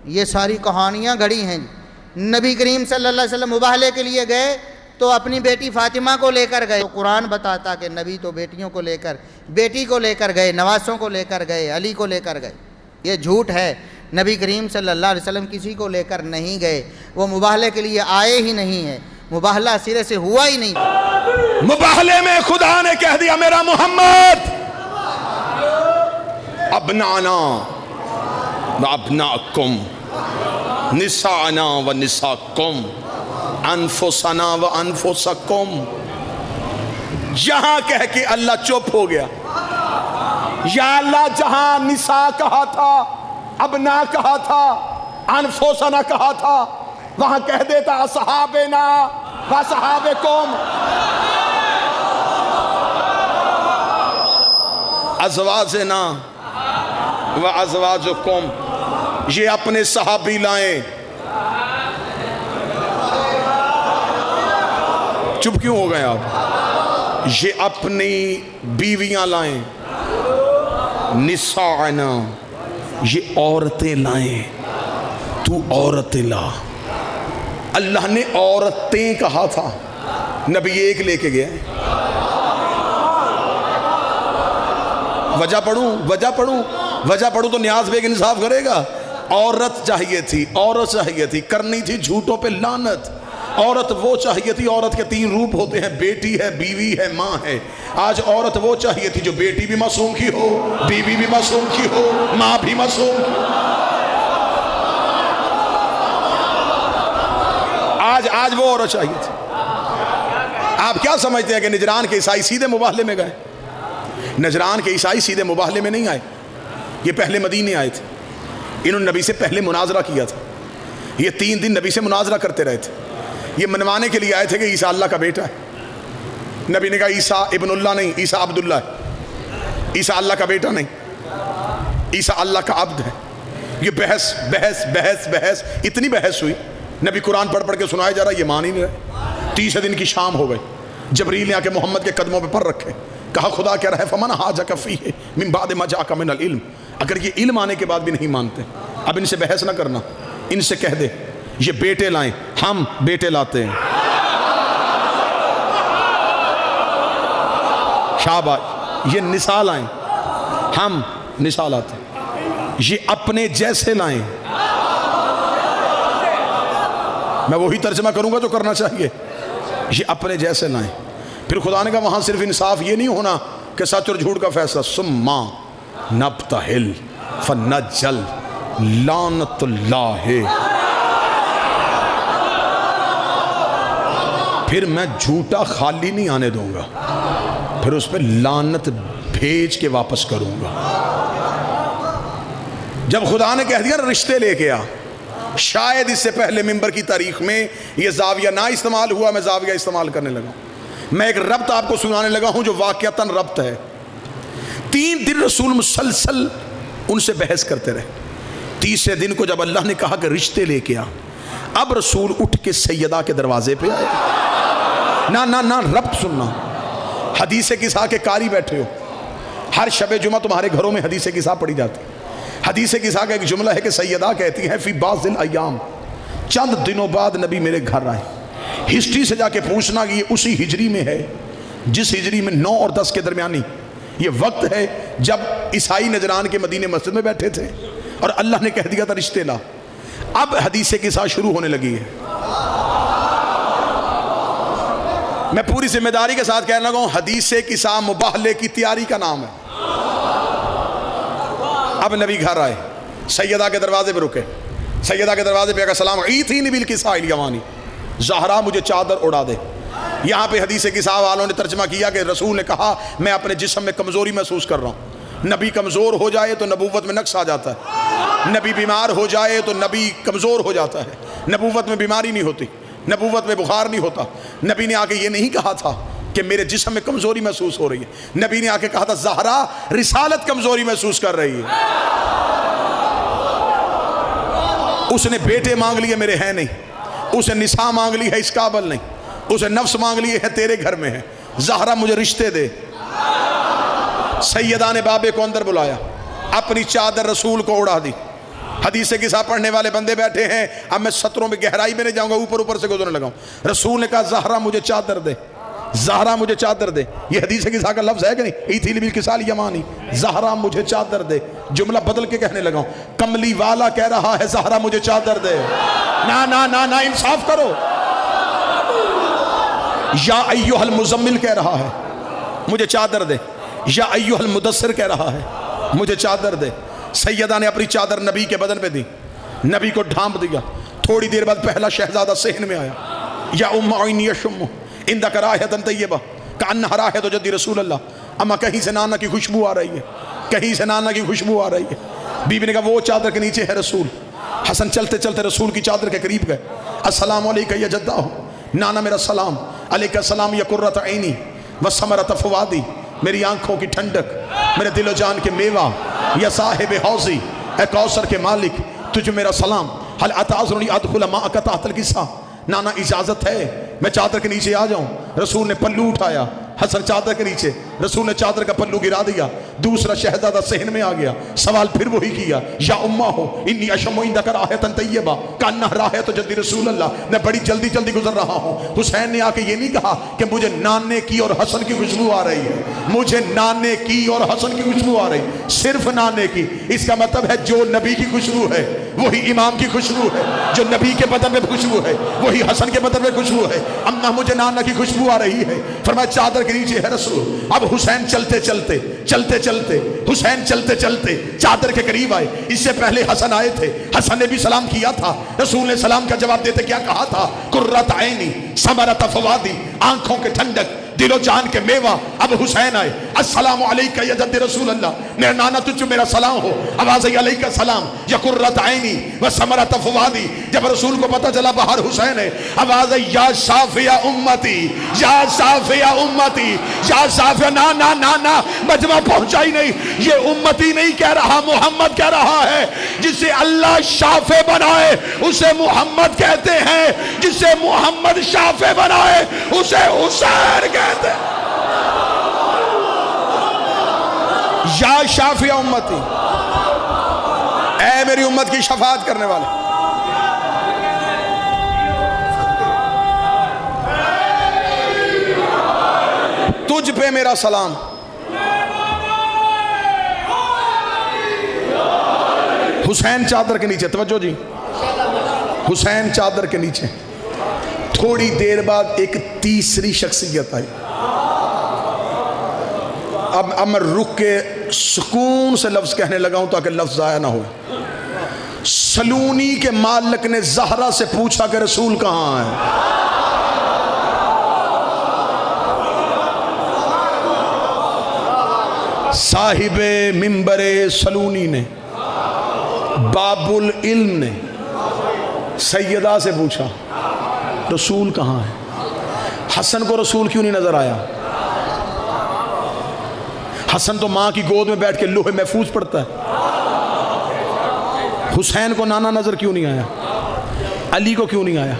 یہ ساری کہانیاں گھڑی ہیں۔ نبی کریم صلی اللہ علیہ وسلم مباہلے کے لیے گئے تو اپنی بیٹی فاطمہ کو لے کر گئے۔ تو قرآن بتاتا کہ نبی تو بیٹیوں کو لے کر، بیٹی کو لے کر گئے، نواسوں کو لے کر گئے، علی کو لے کر گئے۔ یہ جھوٹ ہے، نبی کریم صلی اللہ علیہ وسلم کسی کو لے کر نہیں گئے، وہ مباہلے کے لیے آئے ہی نہیں ہیں، مباہلہ سرے سے ہوا ہی نہیں۔ مباہلے میں خدا نے کہہ دیا میرا محمد ابنانا و ابناکم نساءنا و نساکم انفسنا و انفسکم۔ جہاں کہہ کے اللہ چپ ہو گیا، یا اللہ جہاں نساء کہا تھا، ابنا کہا تھا، انفسنا کہا تھا، وہاں کہہ دیتا اصحابنا و اصحابکم، ازواجنا و ازواجکم۔ یہ اپنے صحابی لائیں، چپ کیوں ہو گئے آپ؟ یہ اپنی بیویاں لائیں، نساءنا، یہ عورتیں لائیں، تو عورتیں لا۔ اللہ نے عورتیں کہا تھا، نبی ایک لے کے گئے۔ وجہ پڑھوں تو نیاز بیگ انصاف کرے گا۔ عورت چاہیے تھی، عورت چاہیے تھی، کرنی تھی جھوٹوں پہ لعنت۔ عورت وہ چاہیے تھی، عورت کے 3 روپ ہوتے ہیں، بیٹی ہے، بیوی ہے، ماں ہے۔ آج عورت وہ چاہیے تھی جو بیٹی بھی معصوم کی ہو، بیوی بھی معصوم کی ہو، ماں بھی معصوم کی ہو۔ آج وہ عورت چاہیے تھی۔ آپ کیا سمجھتے ہیں کہ نجران کے عیسائی سیدھے مباہلے میں گئے؟ نجران کے عیسائی سیدھے مباہلے میں نہیں آئے، یہ پہلے مدینے آئے تھے۔ انہوں نے نبی سے پہلے مناظرہ کیا تھا، یہ 3 دن نبی سے مناظرہ کرتے رہے تھے۔ یہ منوانے کے لیے آئے تھے کہ عیسیٰ اللہ کا بیٹا ہے۔ نبی نے کہا عیسیٰ ابن اللہ نہیں، عیسیٰ عبداللہ ہے، عیسیٰ اللہ کا بیٹا نہیں، عیسیٰ اللہ کا عبد ہے۔ یہ بحث اتنی بحث ہوئی، نبی قرآن پڑھ کے سنائے جا رہا، یہ مان ہی نہیں رہے۔ 30 دن کی شام ہو گئی، جبریل نے آ کے محمد کے قدموں پہ پر رکھے، کہا خدا کہہ رہا ہے فمن حاجک فیہ من بعد ما جاءک من العلم۔ اگر یہ علم آنے کے بعد بھی نہیں مانتے، اب ان سے بحث نہ کرنا، ان سے کہہ دے یہ بیٹے لائیں، ہم بیٹے لاتے ہیں۔ شاباش، یہ نساء لائیں، ہم نساء لاتے ہیں۔ یہ اپنے جیسے لائیں، میں وہی ترجمہ کروں گا جو کرنا چاہیے، یہ اپنے جیسے لائیں۔ پھر خدا نے کہا وہاں صرف انصاف یہ نہیں ہونا کہ سچ اور جھوٹ کا فیصلہ، ثم نبتہل فنجل لعنت اللہ، پھر میں جھوٹا خالی نہیں آنے دوں گا، پھر اس پہ لعنت بھیج کے واپس کروں گا۔ جب خدا نے کہہ دیا رشتے لے کے آ، شاید اس سے پہلے ممبر کی تاریخ میں یہ زاویہ نہ استعمال ہوا، میں زاویہ استعمال کرنے لگا۔ میں ایک ربط آپ کو سنانے لگا ہوں جو واقعتاً ربط ہے۔ 3 دن رسول مسلسل ان سے بحث کرتے رہے۔ 30 دن کو جب اللہ نے کہا کہ رشتے لے کے آ، اب رسول اٹھ کے سیدہ کے دروازے پہ آئے۔ نہ ربط سننا، حدیث قصہ کے قاری بیٹھے ہو، ہر شب جمعہ تمہارے گھروں میں حدیث قصہ پڑھی جاتی۔ حدیث قصہ کا ایک جملہ ہے کہ سیدہ کہتی ہے فی بعض الایام، چند دنوں بعد نبی میرے گھر آئے۔ ہسٹری سے جا کے پوچھنا کہ یہ اسی ہجری میں ہے جس ہجری میں 9 اور 10 کے درمیانی یہ وقت ہے جب عیسائی نجران کے مدینے مسجد میں بیٹھے تھے اور اللہ نے کہہ دیا تھا رشتے لا۔ اب حدیث قصہ شروع ہونے لگی ہے۔ میں پوری ذمہ داری کے ساتھ کہنے لگا ہوں، حدیث قصہ مباہلے کی تیاری کا نام ہے۔ اب نبی گھر آئے، سیدہ کے دروازے پہ رکے، سیدہ کے دروازے پہ سلام عیتھینی بالکساء الیمانی، زہرا مجھے چادر اڑا دے۔ یہاں پہ حدیث قصہ والوں نے ترجمہ کیا کہ رسول نے کہا میں اپنے جسم میں کمزوری محسوس کر رہا ہوں۔ نبی کمزور ہو جائے تو نبوت میں نقص آ جاتا ہے، نبی بیمار ہو جائے تو نبی کمزور ہو جاتا ہے۔ نبوت میں بیماری نہیں ہوتی، نبوت میں بخار نہیں ہوتا۔ نبی نے آ کے یہ نہیں کہا تھا کہ میرے جسم میں کمزوری محسوس ہو رہی ہے، نبی نے آ کے کہا تھا زہرا رسالت کمزوری محسوس کر رہی ہے۔ اس نے بیٹے مانگ لیے میرے ہیں نہیں، اسے نساء مانگ لی ہے اس قابل نہیں، اسے نفس مانگ لیے ہے تیرے گھر میں ہے، زہرا مجھے رشتے دے۔ سیدہ نے بابے کو اندر بلایا، اپنی چادر رسول کو اڑا دی، حدیث کے ساتھ پڑھنے والے بندے بیٹھے ہیں. اب میں سطروں میں گہرائی میں نہیں جاؤں گا, اوپر اوپر سے گزرنے لگا ہوں. رسول نے کہا زہرا مجھے چادر دے, زہرا مجھے چادر دے. یہ حدیث کے ساتھ کا لفظ ہے کہ نہیں؟ ایتھیل بالکسال یمانی, زہرا مجھے چادر دے. جملہ بدل کے کہنے لگا ہوں, کملی والا کہہ رہا ہے زہرا مجھے چادر دے. نا نا نا نا, انصاف کرو. یا ایوہ المزمل کہہ رہا ہے مجھے چادر دے. یا ایوہ المدثر کہہ رہا ہے مجھے چادر دے. سیدہ نے اپنی چادر نبی کے بدن پہ دی, نبی کو ڈھانپ دیا. تھوڑی دیر بعد پہلا شہزادہ صحن میں آیا. یا ام عینی یشم اندک راحۃ طیبہ کأنہا راحۃ جد رسول اللہ. اما کہیں سے نانا کی خوشبو آ رہی ہے, کہیں سے نانا کی خوشبو آ رہی ہے. بی بی نے کہا وہ چادر کے نیچے ہے رسول. حسن چلتے چلتے رسول کی چادر کے قریب گئے. السلام علیکہ یا جدہ, نانا میرا سلام. علیکہ السلام یا قرۃ عینی و ثمرۃ فؤادی, میری آنکھوں کی ٹھنڈک, میرے دل و جان کے میوہ. یا صاحب حوضی, اے کوثر کے مالک, تجھے میرا سلام. حل اتعذرنی ادخل ماءک تحت الکسا, نانا اجازت ہے میں چادر کے نیچے آ جاؤں؟ رسول نے پلو اٹھایا, حسن چادر کے نیچے, رسول نے چادر کا پلو گرا دیا. دوسرا شہزادہ صحن میں آ گیا, سوال پھر وہی کیا. یا امہ ہو انی اشم عندک راحۃ طیبہ کأنہا راحۃ جد رسول اللہ, میں بڑی جلدی جلدی گزر رہا ہوں. حسین نے آ کے یہ نہیں کہا کہ مجھے نانے کی اور حسن کی خوشبو آ رہی ہے, مجھے نانے کی اور حسن کی خوشبو آ رہی, صرف نانے کی. اس کا مطلب ہے جو نبی کی خوشبو ہے وہی امام کی خوشبو ہے, جو نبی کے بدن میں خوشبو ہے وہی حسن کے بدن میں خوشبو ہے. اماں مجھے نانا کی خوشبو آ رہی ہے. فرمایا چادر کے نیچے ہے رسول. اب حسین چلتے چلتے چلتے چلتے حسین چلتے چلتے چادر کے قریب آئے. اس سے پہلے حسن آئے تھے, حسن نے بھی سلام کیا تھا. رسول نے سلام کا جواب دیتے کیا کہا تھا؟ قرۃ عینی ثمرۃ فؤادی, آنکھوں کے ٹھنڈک, دل و جان کے میوہ. اب حسین آئے, السلام علیکہ یا جد رسول اللہ, میرا نانا تجھ میرا سلام ہو. آواز آئی علیکہ السلام یا قرۃ عینی و ثمرۃ فؤادی. جب رسول کو پتہ چلا باہر حسین ہے, آواز آئی یا شافع امتی, یا شافع امتی, یا شافع. نا نا نا نا, مجمع پہنچا ہی نہیں. یہ امتی نہیں کہہ رہا, محمد کہہ رہا ہے. جسے اللہ شافع بنائے اسے محمد کہتے ہیں, جسے محمد شافع بنائے اسے حسین کہتے ہیں. یا شافع امتی, اے میری امت کی شفاعت کرنے والے. تجھ پہ میرا سلام. حسین چادر کے نیچے, توجہ جی, حسین چادر کے نیچے. تھوڑی دیر بعد ایک تیسری شخصیت آئی. اب میں رک کے سکون سے لفظ کہنے لگا ہوں تاکہ لفظ ضائع نہ ہو. سلونی کے مالک نے زہرا سے پوچھا کہ رسول کہاں ہے؟ صاحب منبر سلونی نے, باب العلم نے سیدہ سے پوچھا رسول کہاں ہے؟ حسن کو رسول کیوں نہیں نظر آیا؟ حسن تو ماں کی گود میں بیٹھ کے لوح محفوظ پڑھتا ہے. حسین کو نانا نظر کیوں نہیں آیا؟ علی کو کیوں نہیں آیا؟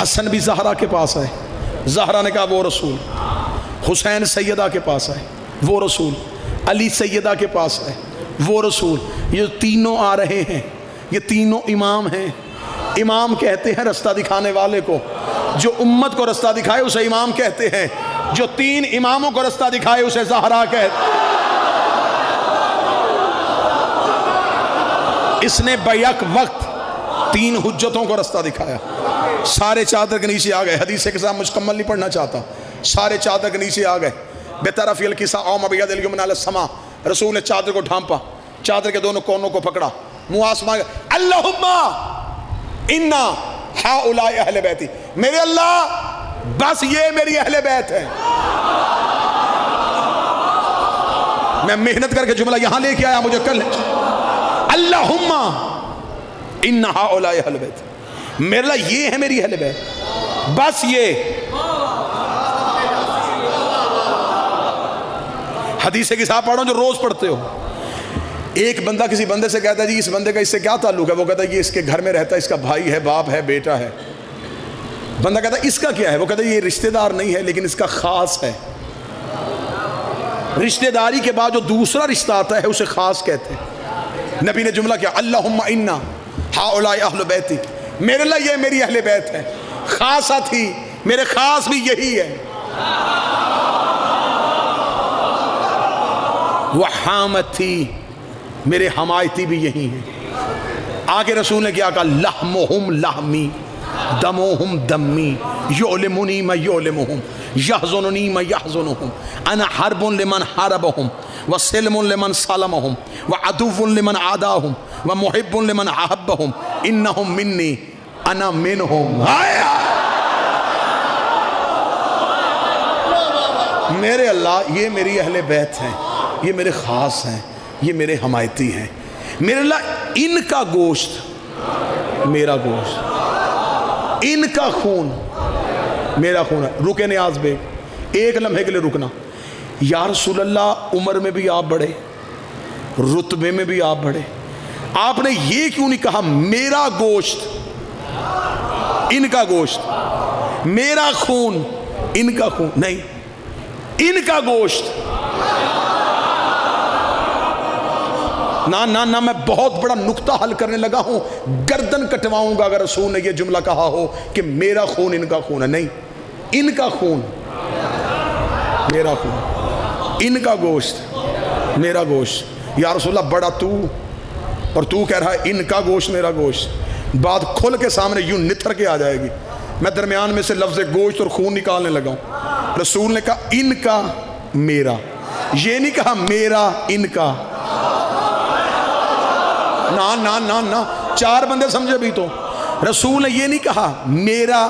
حسن بھی زہرا کے پاس آئے, زہرا نے کہا وہ رسول. حسین سیدہ کے پاس آئے, وہ رسول. علی سیدہ کے پاس آئے, وہ رسول. یہ تینوں آ رہے ہیں, یہ تینوں امام ہیں. امام کہتے ہیں رستہ دکھانے والے کو, جو امت کو رستہ دکھائے اسے امام کہتے ہیں, جو تین اماموں کو رستہ دکھائے اسے زہرا کہتے ہیں. اس نے بیک وقت تین حجتوں کو رستہ دکھایا. سارے چادر کے نیچے آ گئے. حدیث کے ساتھ مکمل نہیں پڑھنا چاہتا. سارے چادر کے نیچے آ گئے. بے طرف الکسا اوم بید الیمن علی السما, رسول نے چادر کو ڈھانپا, چادر کے دونوں کونوں کو پکڑا, منہ آسمان گیا, اللہم انا ہؤلاء اہل بیتی, میرے اللہ بس یہ میری اہل بیت ہے. میں محنت کر کے جملہ یہاں لے کے آیا, مجھے کل اللہم انا ہؤلاء اہل بیتی, میرے اللہ یہ ہے میری اہل بیت, بس یہ. حدیث کے ساتھ پڑھو جو روز پڑھتے ہو. ایک بندہ کسی بندے سے کہتا ہے جی اس بندے کا اس سے کیا تعلق ہے؟ وہ کہتا ہے یہ اس کے گھر میں رہتا ہے, اس کا بھائی ہے, باپ ہے, بیٹا ہے. بندہ کہتا ہے اس کا کیا ہے؟ وہ کہتا ہے یہ رشتہ دار نہیں ہے لیکن اس کا خاص ہے. رشتہ داری کے بعد جو دوسرا رشتہ آتا ہے اسے خاص کہتے ہیں. نبی نے جملہ کیا اللہم انا ہاؤلائی اہل بیتی، میرے اللہ یہ میری اہل بیت ہے، خاصہ تھی میرے خاص بھی یہی ہے، وحامت تھی میرے حمایتی بھی یہی ہیں۔ آگے رسول نے کیا کہا لحمہم لحمی دموہم دمی یعلمنی ما یعلمہم یحزننی ما یحزنہم انا حرب لمن حربہم وسلم لمن سلمہم وعدو لمن عاداہم ومحب لمن احبہم انہم منی انا منہم۔ میرے اللہ یہ میری اہل بیت ہیں، یہ میرے خاص ہیں، یہ میرے حمایتی ہیں، میرے اللہ ان کا گوشت میرا گوشت، ان کا خون میرا خون ہے۔ رکے نیاز بیگ ایک لمحے کے لیے رکنا، یا رسول اللہ عمر میں بھی آپ بڑھے، رتبے میں بھی آپ بڑھے، آپ نے یہ کیوں نہیں کہا میرا گوشت ان کا گوشت، میرا خون ان کا خون؟ نہیں، ان کا گوشت۔ نہ میں بہت بڑا نکتہ حل کرنے لگا ہوں، گردن کٹواؤں گا اگر رسول نے یہ جملہ کہا ہو کہ میرا خون ان کا خون ہے۔ نہیں، ان کا خون میرا خون، ان کا گوشت میرا گوشت۔ یا رسول اللہ بڑا تو، اور تو کہہ رہا ہے ان کا گوشت میرا گوشت، بات کھل کے سامنے یوں نتھر کے آ جائے گی۔ میں درمیان میں سے لفظ گوشت اور خون نکالنے لگا ہوں۔ رسول نے کہا ان کا میرا، یہ نہیں کہا میرا ان کا۔ نہ چار بندے سمجھے بھی تو، رسول نے یہ نہیں کہا میرا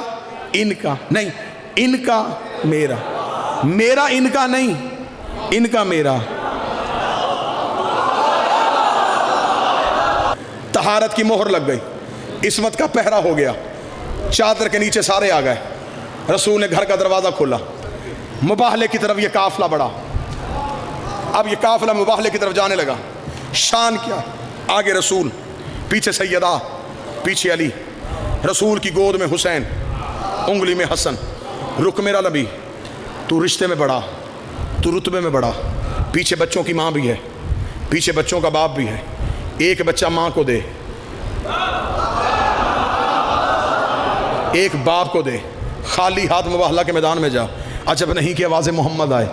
ان کا، نہیں، ان کا میرا، میرا ان کا نہیں، ان کا میرا۔ طہارت کی مہر لگ گئی، عصمت کا پہرا ہو گیا، چادر کے نیچے سارے آ گئے، رسول نے گھر کا دروازہ کھولا، مباہلے کی طرف یہ قافلہ بڑھا۔ اب یہ قافلہ مباہلے کی طرف جانے لگا۔ شان کیا؟ آگے رسول، پیچھے سیدہ، پیچھے علی، رسول کی گود میں حسین، انگلی میں حسن۔ رک میرا نبی، تو رشتے میں بڑا، تو رتبے میں بڑا، پیچھے بچوں کی ماں بھی ہے، پیچھے بچوں کا باپ بھی ہے، ایک بچہ ماں کو دے، ایک باپ کو دے، خالی ہاتھ مباہلہ کے میدان میں جا۔ عجب نہیں کہ آواز محمد آئے،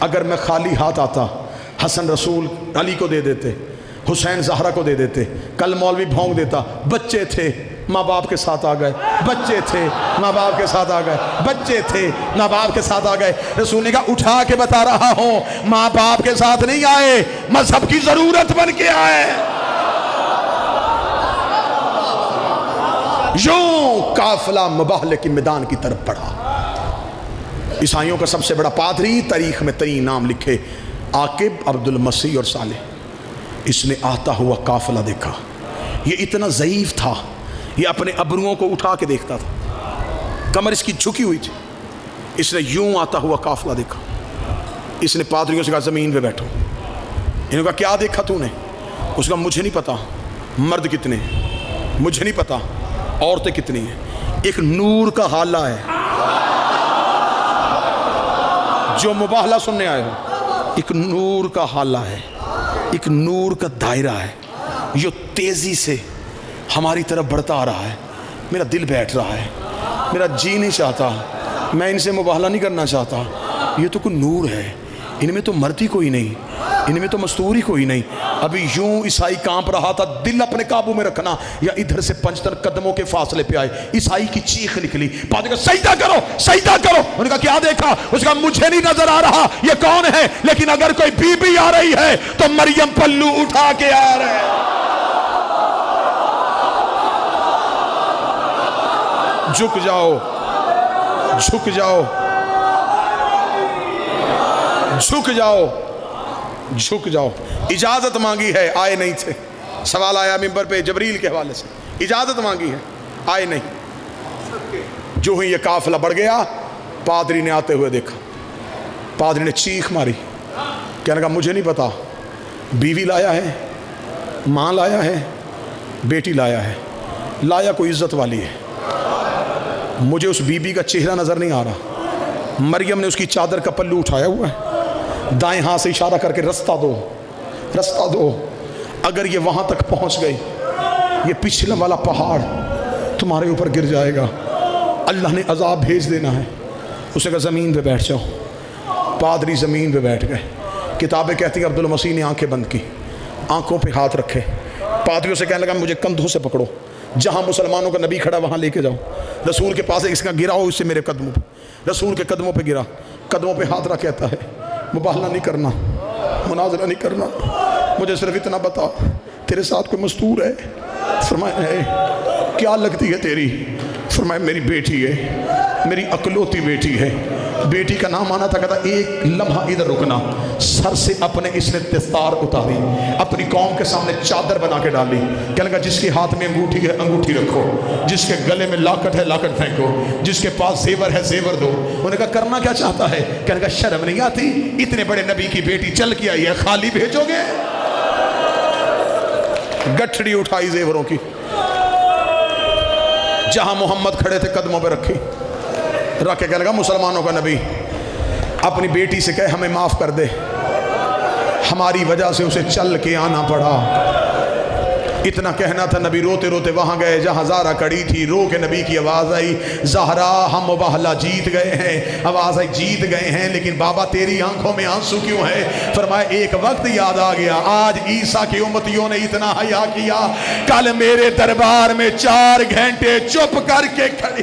اگر میں خالی ہاتھ آتا حسن رسول علی کو دے دیتے، حسین زہرہ کو دے دیتے، کل مولوی بھونک دیتا بچے تھے ماں باپ کے ساتھ آ گئے، بچے تھے ماں باپ کے ساتھ آ گئے، بچے تھے ماں باپ کے ساتھ آ گئے۔ رسول نے کہا اٹھا کے بتا رہا ہوں، ماں باپ کے ساتھ نہیں آئے، مذہب کی ضرورت بن کے آئے۔ یوں قافلہ مباہلے کی میدان کی طرف بڑھا۔ عیسائیوں کا سب سے بڑا پادری، تاریخ میں ترین نام لکھے، عاقب، عبد المسیح اور صالح۔ اس نے آتا ہوا قافلہ دیکھا، یہ اتنا ضعیف تھا، یہ اپنے ابروؤں کو اٹھا کے دیکھتا تھا، کمر اس کی جھکی ہوئی تھی۔ اس نے یوں آتا ہوا قافلہ دیکھا، اس نے پادریوں سے کہا زمین پہ بیٹھو۔ انہوں نے کہا کیا دیکھا تو نے؟ اس کا مجھے نہیں پتا مرد کتنے ہیں، مجھے نہیں پتا عورتیں کتنی ہیں، ایک نور کا حالہ ہے۔ جو مباہلہ سننے آئے ہو، ایک نور کا حالہ ہے، ایک نور کا دائرہ ہے، جو تیزی سے ہماری طرف بڑھتا آ رہا ہے۔ میرا دل بیٹھ رہا ہے، میرا جی نہیں چاہتا، میں ان سے مباہلہ نہیں کرنا چاہتا، یہ تو کوئی نور ہے، ان میں تو مردی کوئی نہیں، ان میں تو مستوری کوئی نہیں۔ ابھی یوں عیسائی کانپ رہا تھا، دل اپنے قابو میں رکھنا، یا ادھر سے 5 قدموں کے فاصلے پہ آئے، عیسائی کی چیخ نکلی، پادری کہا سجدہ کرو، سجدہ کرو۔ انہوں نے کہا کیا دیکھا؟ اس کا مجھے نہیں نظر آ رہا یہ کون ہے، لیکن اگر کوئی بی بی آ رہی ہے تو مریم پلو اٹھا کے آ رہے ہیں۔ جھک جاؤ، جھک جاؤ، جھک جاؤ، جھک جاؤ۔ اجازت مانگی ہے، آئے نہیں تھے۔ سوال آیا ممبر پہ جبریل کے حوالے سے، اجازت مانگی ہے، آئے نہیں۔ جو ہی یہ قافلہ بڑھ گیا، پادری نے آتے ہوئے دیکھا، پادری نے چیخ ماری، کہنے لگا مجھے نہیں پتا، بیوی لایا ہے، ماں لایا ہے، بیٹی لایا ہے، لایا کوئی عزت والی ہے۔ مجھے اس بی بی کا چہرہ نظر نہیں آ رہا۔ مریم نے اس کی چادر کا پلو اٹھایا ہوا ہے، دائیں ہاتھ سے اشارہ کر کے رستہ دو، رستہ دو۔ اگر یہ وہاں تک پہنچ گئی یہ پچھلا والا پہاڑ تمہارے اوپر گر جائے گا، اللہ نے عذاب بھیج دینا ہے۔ اسے کہا زمین پہ بیٹھ جاؤ۔ پادری زمین پہ بیٹھ گئے۔ کتابیں کہتی ہیں عبدالمسیح نے آنکھیں بند کی، آنکھوں پہ ہاتھ رکھے، پادریوں سے کہنے لگا مجھے کندھوں سے پکڑو، جہاں مسلمانوں کا نبی کھڑا وہاں لے کے جاؤ۔ رسول کے پاس اس کا گراؤ اس سے میرے قدموں پہ، رسول کے قدموں پہ گرا، قدموں پہ ہاتھ رکھ کہتا ہے مباہلہ نہیں کرنا، مناظرہ نہیں کرنا، مجھے صرف اتنا بتا تیرے ساتھ کوئی مستور ہے؟ فرمایا ہے۔ کیا لگتی ہے تیری؟ فرمایا میری بیٹی ہے، میری اکلوتی بیٹی ہے۔ بیٹی کا نام آنا تھا، کہتا ایک لمحہ ادھر رکنا۔ سر سے اپنے اس نے دستار اتاری، اپنی قوم کے سامنے چادر بنا کے ڈالی، کہنے لگا جس کے ہاتھ میں انگوٹھی ہے انگوٹھی رکھو، جس کے گلے میں لاکٹ ہے لاکٹ پھینکو، جس کے پاس زیور ہے زیور دو۔ انہوں نے کہا کرنا کیا چاہتا ہے؟ کہنے لگا شرم نہیں آتی؟ اتنے بڑے نبی کی بیٹی چل کے آئی ہے، خالی بھیجو گے؟ گٹھڑی اٹھائی زیوروں کی، جہاں محمد کھڑے تھے قدموں پہ رکھی، رکھ کے کہنے لگا مسلمانوں کا نبی اپنی بیٹی سے کہے ہمیں معاف کر دے، ہماری وجہ سے اسے چل کے آنا پڑا۔ اتنا کہنا تھا، نبی روتے روتے وہاں گئے جہاں زہرا کڑی تھی، رو کے نبی کی آواز آئی زہرا ہم مباہلہ جیت گئے ہیں۔ آواز آئی جیت گئے ہیں لیکن بابا تیری آنکھوں میں آنسو کیوں ہے؟ فرمایا ایک وقت یاد آ گیا، آج عیسیٰ کی امتیوں نے اتنا حیا کیا، کل میرے دربار میں 4 گھنٹے چپ کر کے کھڑی